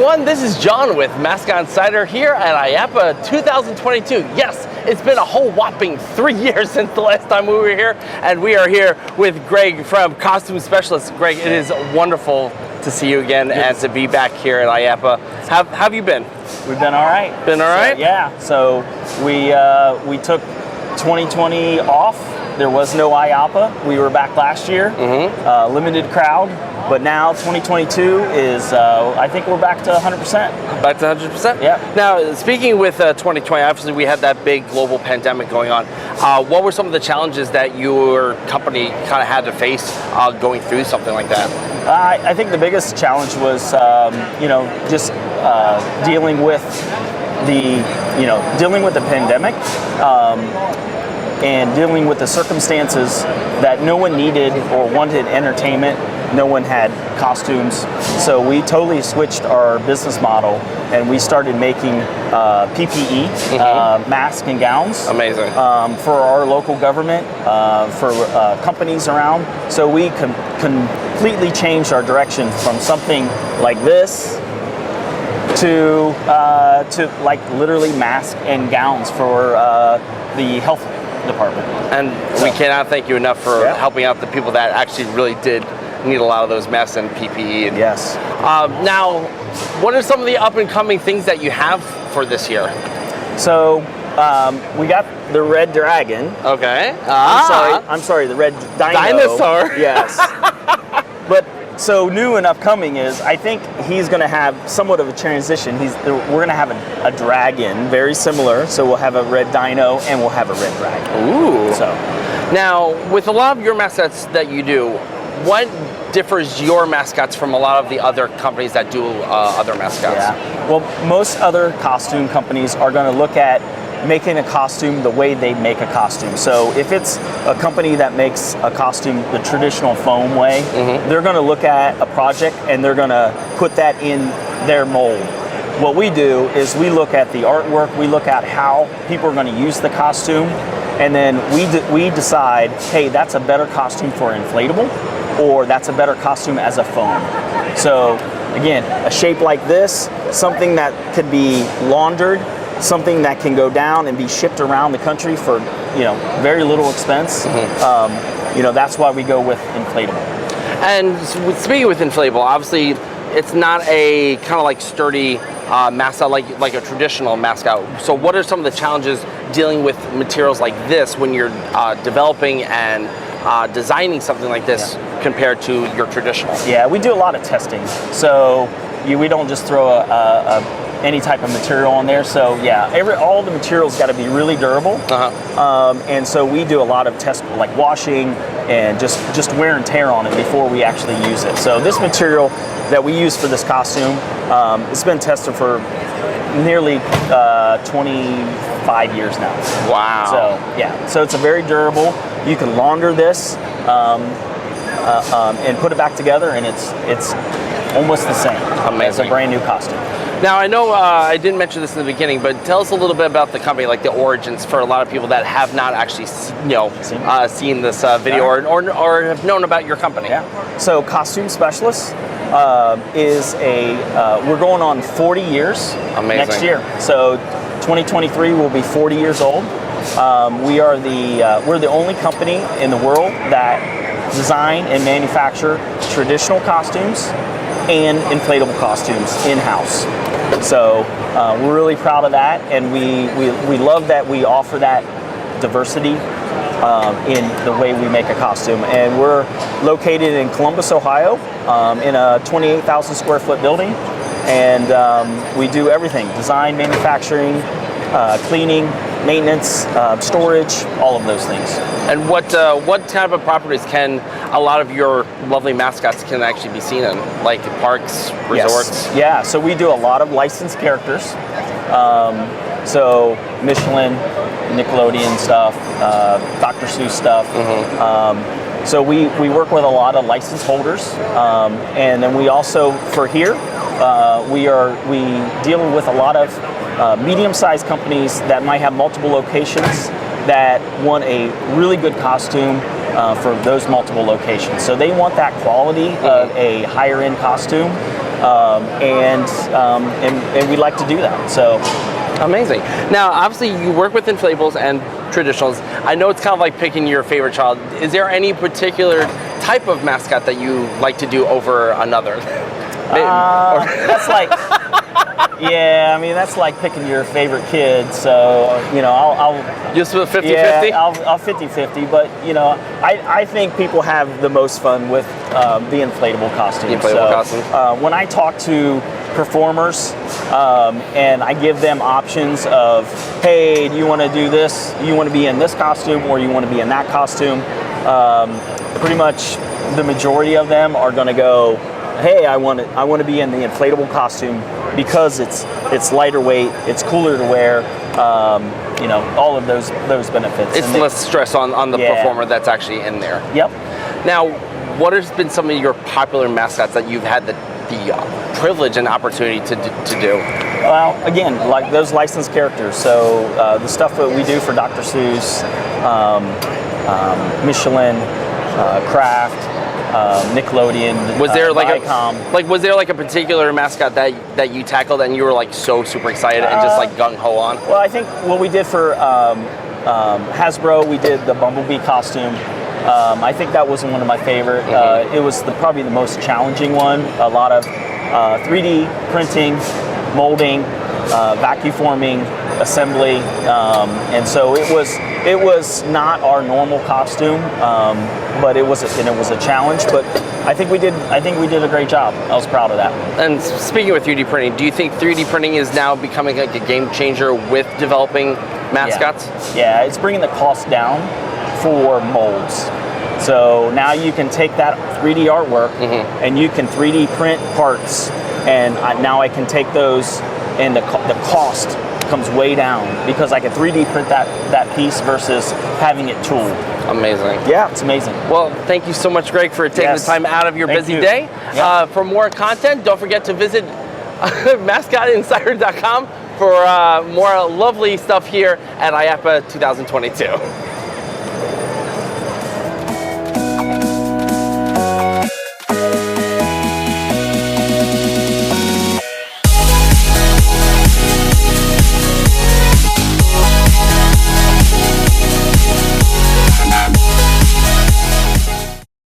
everyone, this is John with Mascot Insider here at IAAPA 2022. Yes, it's been a whole whopping 3 years since the last time we were here, and we are here with Greg from Costume Specialist. Greg, it is wonderful to see you again and to be back here at IAAPA. How have you been? We've been all right. Been all right? Yeah, so we took 2020 off. There was no IAAPA. We were back last year, limited crowd. But now 2022 is, I think we're back to 100%. Back to 100%? Yeah. Now, speaking with 2020, obviously we had that big global pandemic going on. What were some of the challenges that your company kind of had to face going through something like that? I think the biggest challenge was, just dealing with the pandemic. And dealing with the circumstances that no one needed or wanted entertainment, no one had costumes. So we totally switched our business model and we started making PPE, masks and gowns. Amazing. For our local government, for companies around. So we completely changed our direction from something like this to like literally masks and gowns for the health department. And we cannot thank you enough for helping out the people that actually really did need a lot of those masks and PPE. Yes. Now, what are some of the up and coming things that you have for this year? So we got the red dragon. Okay. I'm sorry, the red dinosaur. Yes. But so new and upcoming is, I think he's going to have somewhat of a transition. We're going to have a dragon, very similar. So we'll have a red dino and we'll have a red dragon. Ooh. So now, with a lot of your mascots that you do, what differs your mascots from a lot of the other companies that do other mascots? Yeah. Well, most other costume companies are going to look at making a costume the way they make a costume. So if it's a company that makes a costume the traditional foam way, they're going to look at a project and they're going to put that in their mold. What we do is we look at the artwork, we look at how people are going to use the costume, and then we decide, hey, that's a better costume for inflatable, or that's a better costume as a foam. So again, a shape like this, something that could be laundered, something that can go down and be shipped around the country for very little expense. That's why we go with inflatable. And speaking with inflatable, obviously it's not a kind of like sturdy mascot like a traditional mascot. So what are some of the challenges dealing with materials like this when you're developing and designing something like this compared to your traditional? Yeah, we do a lot of testing. So we don't just throw any type of material on there. So all the materials got to be really durable. And so we do a lot of tests like washing and just wear and tear on it before we actually use it. So this material that we use for this costume, it's been tested for nearly 25 years now. Wow. So it's a very durable. You can launder this and put it back together, and it's almost the same. Amazing. As a brand new costume. Now, I know I didn't mention this in the beginning, but tell us a little bit about the company, like the origins for a lot of people that have not actually seen this video or have known about your company. Yeah. So Costume Specialist is we're going on 40 years next year. So 2023 will be 40 years old. We're the only company in the world that design and manufacture traditional costumes and inflatable costumes in-house. So we're really proud of that, and we love that we offer that diversity in the way we make a costume. And we're located in Columbus, Ohio, in a 28,000 square foot building, and we do everything: design, manufacturing, cleaning, maintenance, storage, all of those things. And what type of properties can a lot of your lovely mascots can actually be seen in, like parks, resorts? Yes. Yeah, so we do a lot of licensed characters. So Michelin, Nickelodeon stuff, Dr. Seuss stuff. So we work with a lot of license holders, and then we also, for here, we deal with a lot of medium-sized companies that might have multiple locations that want a really good costume for those multiple locations. So they want that quality of a higher-end costume and we like to do that. So. Amazing. Now, obviously, you work with inflatables and traditionals. I know it's kind of like picking your favorite child. Is there any particular type of mascot that you like to do over another? That's like, yeah, I mean, that's like picking your favorite kid. So, I'll just 50-50? Yeah, I'll 50-50. But, I think people have the most fun with the inflatable costume. The inflatable costume. When I talk to performers and I give them options of, hey, do you want to do this? You want to be in this costume or you want to be in that costume? Pretty much the majority of them are going to go, hey, I want to be in the inflatable costume because it's lighter weight, it's cooler to wear, all of those benefits. It's less stress on the performer that's actually in there. Yep. Now, what has been some of your popular mascots that you've had the privilege and opportunity to do? Well, again, like those licensed characters. So the stuff that we do for Dr. Seuss, Michelin, Kraft, Nickelodeon. Was there was there a particular mascot that you tackled and you were like so super excited and just like gung ho on? Well, I think what we did for Hasbro, we did the Bumblebee costume. I think that was one of my favorite. It was probably the most challenging one. A lot of 3D printing, molding, vacuum forming, assembly, and so it was not our normal costume, but it was a challenge. But I think we did a great job. I was proud of that. And speaking of 3D printing, do you think 3D printing is now becoming like a game changer with developing mascots? Yeah, it's bringing the cost down for molds. So now you can take that 3D artwork and you can 3D print parts, and now I can take those, and the cost comes way down because I can 3D print that piece versus having it tooled. Amazing. Yeah, it's amazing. Well, thank you so much, Greg, for taking the time out of your busy day. Yeah. For more content, don't forget to visit mascotinsider.com for more lovely stuff here at IAAPA 2022.